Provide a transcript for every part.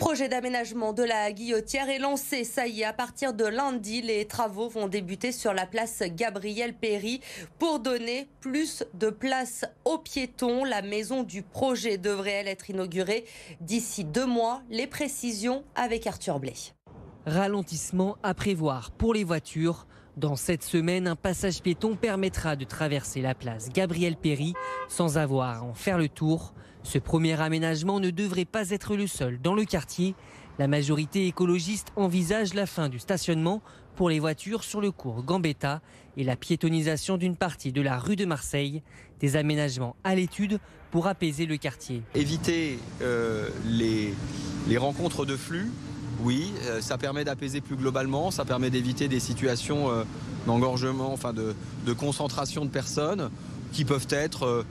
projet d'aménagement de la Guillotière est lancé. Ça y est, à partir de lundi, les travaux vont débuter sur la place Gabriel-Péri pour donner plus de place aux piétons. La maison du projet devrait, elle, être inaugurée d'ici 2 mois. Les précisions avec Arthur Blay. Ralentissement à prévoir pour les voitures. Dans cette semaine, un passage piéton permettra de traverser la place Gabriel-Péri sans avoir à en faire le tour. Ce premier aménagement ne devrait pas être le seul dans le quartier. La majorité écologiste envisage la fin du stationnement pour les voitures sur le cours Gambetta et la piétonisation d'une partie de la rue de Marseille. Des aménagements à l'étude pour apaiser le quartier. Éviter les rencontres de flux. Oui, ça permet d'apaiser plus globalement, ça permet d'éviter des situations d'engorgement, enfin de concentration de personnes qui peuvent être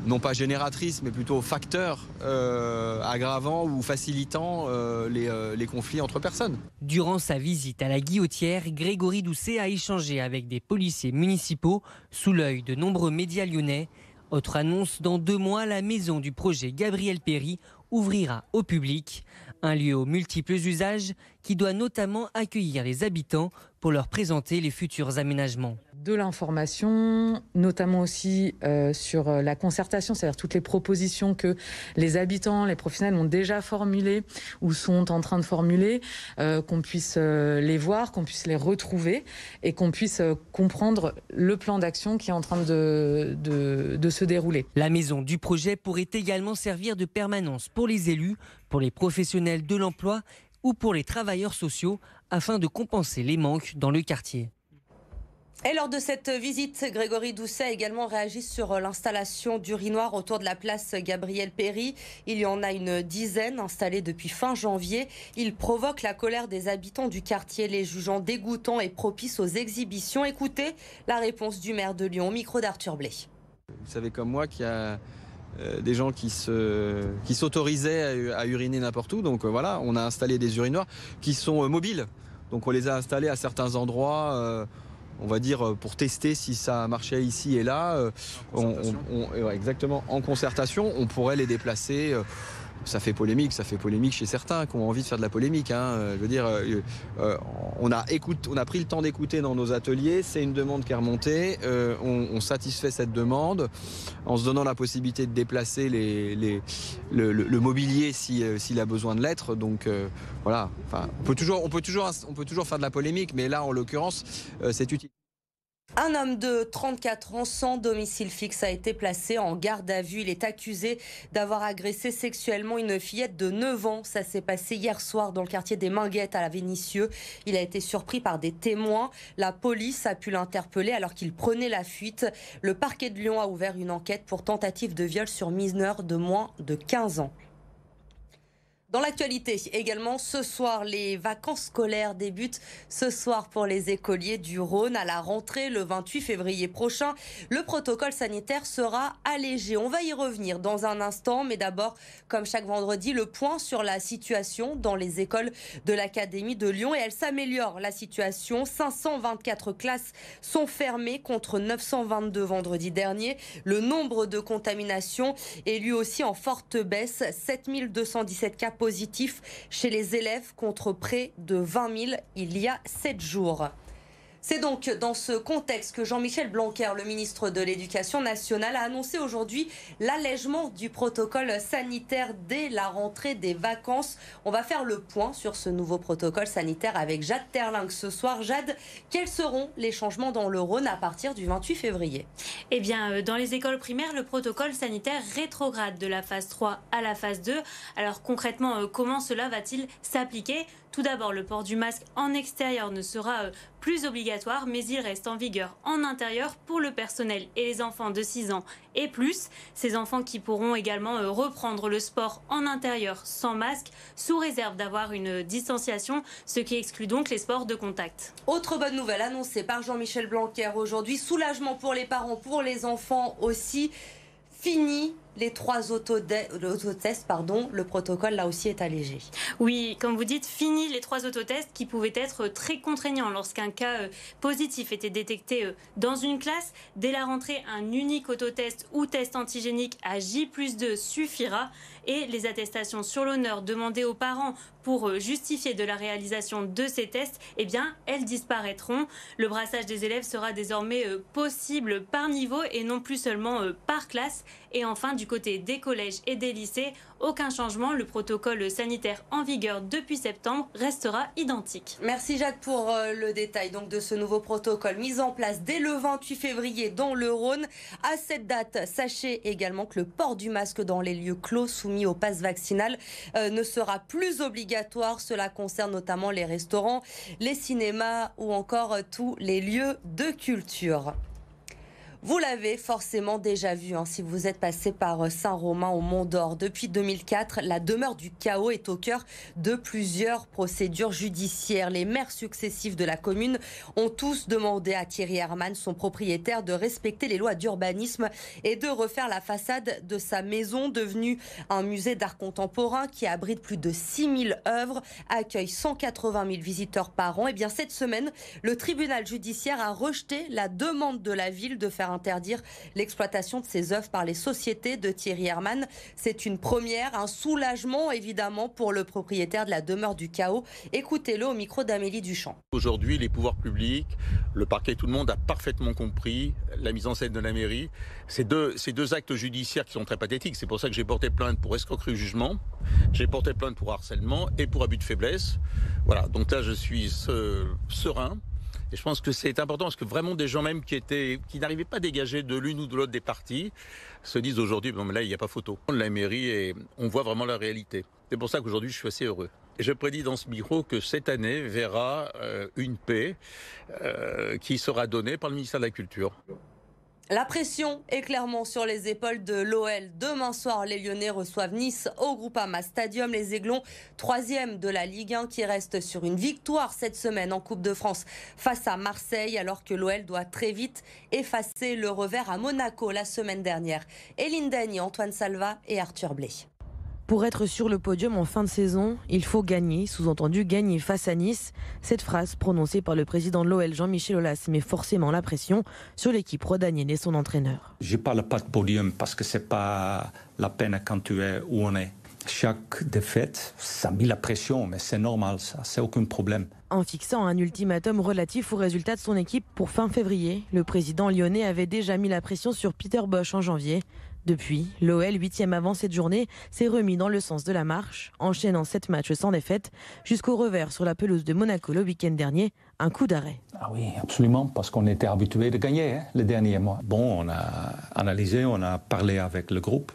non pas génératrices, mais plutôt facteurs aggravant ou facilitant les conflits entre personnes. Durant sa visite à la Guillotière, Grégory Doucet a échangé avec des policiers municipaux sous l'œil de nombreux médias lyonnais. Autre annonce, dans 2 mois, la maison du projet Gabriel-Péri ouvrira au public. Un lieu aux multiples usages qui doit notamment accueillir les habitants pour leur présenter les futurs aménagements. De l'information, notamment aussi sur la concertation, c'est-à-dire toutes les propositions que les habitants, les professionnels ont déjà formulées ou sont en train de formuler, qu'on puisse les voir, qu'on puisse les retrouver et qu'on puisse comprendre le plan d'action qui est en train de se dérouler. La maison du projet pourrait également servir de permanence pour les élus, pour les professionnels de l'emploi ou pour les travailleurs sociaux afin de compenser les manques dans le quartier. Et lors de cette visite, Grégory Doucet a également réagi sur l'installation d'urinoirs autour de la place Gabriel-Péri. Il y en a une dizaine installées depuis fin janvier. Il provoque la colère des habitants du quartier, les jugeant dégoûtants et propices aux exhibitions. Écoutez la réponse du maire de Lyon au micro d'Arthur Blay. Vous savez comme moi qu'il y a des gens qui s'autorisaient à uriner n'importe où. Donc voilà, on a installé des urinoirs qui sont mobiles. Donc on les a installés à certains endroits, on va dire pour tester si ça marchait ici et là. Exactement, en concertation, on pourrait les déplacer. Ça fait polémique chez certains qui ont envie de faire de la polémique. Je veux dire, on a pris le temps d'écouter dans nos ateliers. C'est une demande qui est remontée. On satisfait cette demande en se donnant la possibilité de déplacer le mobilier s'il a besoin de l'être. Donc voilà. Enfin, on peut toujours faire de la polémique, mais là, en l'occurrence, c'est utile. Un homme de 34 ans sans domicile fixe a été placé en garde à vue. Il est accusé d'avoir agressé sexuellement une fillette de 9 ans. Ça s'est passé hier soir dans le quartier des Minguettes à la Vénissieux. Il a été surpris par des témoins. La police a pu l'interpeller alors qu'il prenait la fuite. Le parquet de Lyon a ouvert une enquête pour tentative de viol sur mineur de moins de 15 ans. Dans l'actualité également, ce soir, les vacances scolaires débutent ce soir pour les écoliers du Rhône. À la rentrée, le 28 février prochain, le protocole sanitaire sera allégé. On va y revenir dans un instant, mais d'abord, comme chaque vendredi, le point sur la situation dans les écoles de l'Académie de Lyon. Et elle s'améliore, la situation. 524 classes sont fermées contre 922 vendredi dernier. Le nombre de contaminations est lui aussi en forte baisse. 7217 cas positifs chez les élèves contre près de 20 000 il y a 7 jours. C'est donc dans ce contexte que Jean-Michel Blanquer, le ministre de l'Éducation nationale, a annoncé aujourd'hui l'allègement du protocole sanitaire dès la rentrée des vacances. On va faire le point sur ce nouveau protocole sanitaire avec Jade Terlinck ce soir. Jade, quels seront les changements dans le Rhône à partir du 28 février ? Eh bien, dans les écoles primaires, le protocole sanitaire rétrograde de la phase 3 à la phase 2. Alors concrètement, comment cela va-t-il s'appliquer ? Tout d'abord, le port du masque en extérieur ne sera plus obligatoire, mais il reste en vigueur en intérieur pour le personnel et les enfants de 6 ans et plus. Ces enfants qui pourront également reprendre le sport en intérieur sans masque, sous réserve d'avoir une distanciation, ce qui exclut donc les sports de contact. Autre bonne nouvelle annoncée par Jean-Michel Blanquer aujourd'hui, soulagement pour les parents, pour les enfants aussi. Fini les 3 autotests, le protocole là aussi est allégé. Oui, comme vous dites, fini les 3 autotests qui pouvaient être très contraignants lorsqu'un cas positif était détecté dans une classe. Dès la rentrée, un unique autotest ou test antigénique à J+2 suffira et les attestations sur l'honneur demandées aux parents pour justifier de la réalisation de ces tests, eh bien, elles disparaîtront. Le brassage des élèves sera désormais possible par niveau et non plus seulement par classe. Et enfin, du côté des collèges et des lycées, aucun changement. Le protocole sanitaire en vigueur depuis septembre restera identique. Merci Jade pour le détail donc, de ce nouveau protocole mis en place dès le 28 février dans le Rhône. À cette date, sachez également que le port du masque dans les lieux clos soumis au pass vaccinal ne sera plus obligatoire. Cela concerne notamment les restaurants, les cinémas ou encore tous les lieux de culture. Vous l'avez forcément déjà vu si vous êtes passé par Saint-Romain au Mont-d'Or. Depuis 2004, la demeure du chaos est au cœur de plusieurs procédures judiciaires. Les maires successifs de la commune ont tous demandé à Thierry Herman, son propriétaire, de respecter les lois d'urbanisme et de refaire la façade de sa maison, devenue un musée d'art contemporain qui abrite plus de 6000 œuvres, accueille 180 000 visiteurs par an. Et bien cette semaine, le tribunal judiciaire a rejeté la demande de la ville de faire interdire l'exploitation de ces œuvres par les sociétés de Thierry Herman. C'est une première, un soulagement évidemment pour le propriétaire de la demeure du chaos. Écoutez-le au micro d'Amélie Duchamp. Aujourd'hui, les pouvoirs publics, le parquet, tout le monde a parfaitement compris la mise en scène de la mairie. Ces deux actes judiciaires qui sont très pathétiques. C'est pour ça que j'ai porté plainte pour escroquerie au jugement, j'ai porté plainte pour harcèlement et pour abus de faiblesse. Voilà, donc là je suis serein. Et je pense que c'est important parce que vraiment des gens même qui n'arrivaient pas à dégager de l'une ou de l'autre des parties se disent aujourd'hui, bon mais là il n'y a pas photo. La mairie, on voit vraiment la réalité. C'est pour ça qu'aujourd'hui je suis assez heureux. Et je prédis dans ce micro que cette année verra une paix qui sera donnée par le ministère de la Culture. La pression est clairement sur les épaules de l'OL. Demain soir, les Lyonnais reçoivent Nice au Groupama Stadium. Les Aiglons, 3e de la Ligue 1, qui reste sur une victoire cette semaine en Coupe de France face à Marseille, alors que l'OL doit très vite effacer le revers à Monaco la semaine dernière. Eline Dany, Antoine Salva et Arthur Blais. Pour être sur le podium en fin de saison, il faut gagner, sous-entendu gagner face à Nice. Cette phrase prononcée par le président de l'OL, Jean-Michel Aulas, met forcément la pression sur l'équipe rhodanienne et son entraîneur. Je ne parle pas de podium parce que ce n'est pas la peine quand tu es où on est. Chaque défaite, ça a mis la pression, mais c'est normal, ça, c'est aucun problème. En fixant un ultimatum relatif aux résultats de son équipe pour fin février, le président lyonnais avait déjà mis la pression sur Peter Bosz en janvier. Depuis, l'OL, 8e avant cette journée, s'est remis dans le sens de la marche, enchaînant 7 matchs sans défaite, jusqu'au revers sur la pelouse de Monaco le week-end dernier, un coup d'arrêt. Ah oui, absolument, parce qu'on était habitué de gagner les derniers mois. Bon, on a analysé, on a parlé avec le groupe,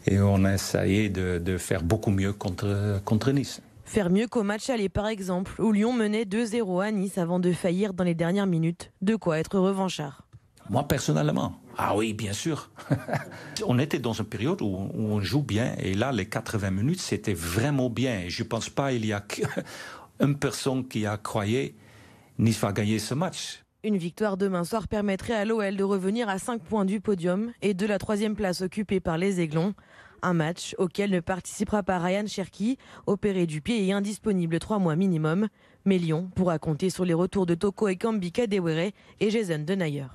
et on a essayé de faire beaucoup mieux contre Nice. Faire mieux qu'au match aller par exemple, où Lyon menait 2-0 à Nice avant de faillir dans les dernières minutes. De quoi être revanchard. Moi, personnellement, ah oui, bien sûr. On était dans une période où on joue bien. Et là, les 80 minutes, c'était vraiment bien. Et je ne pense pas qu'il y a qu'une personne qui a croyé Nice va gagner ce match. Une victoire demain soir permettrait à l'OL de revenir à 5 points du podium et de la 3e place occupée par les Aiglons. Un match auquel ne participera pas Ryan Cherki, opéré du pied et indisponible 3 mois minimum. Mais Lyon pourra compter sur les retours de Toko Ekambi Kadewere et Jason Denayer.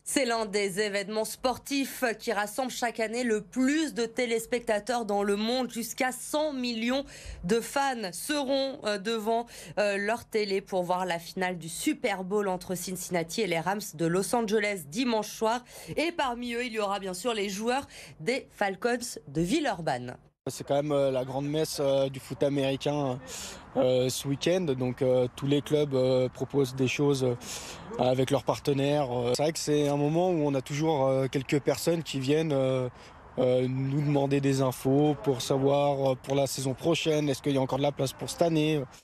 C'est l'un des événements sportifs qui rassemble chaque année le plus de téléspectateurs dans le monde. Jusqu'à 100 millions de fans seront devant leur télé pour voir la finale du Super Bowl entre Cincinnati et les Rams de Los Angeles dimanche soir. Et parmi eux, il y aura bien sûr les joueurs des Falcons de Villeurbanne. C'est quand même la grande messe du foot américain ce week-end. Donc tous les clubs proposent des choses avec leurs partenaires. C'est vrai que c'est un moment où on a toujours quelques personnes qui viennent nous demander des infos pour savoir pour la saison prochaine, est-ce qu'il y a encore de la place pour cette année.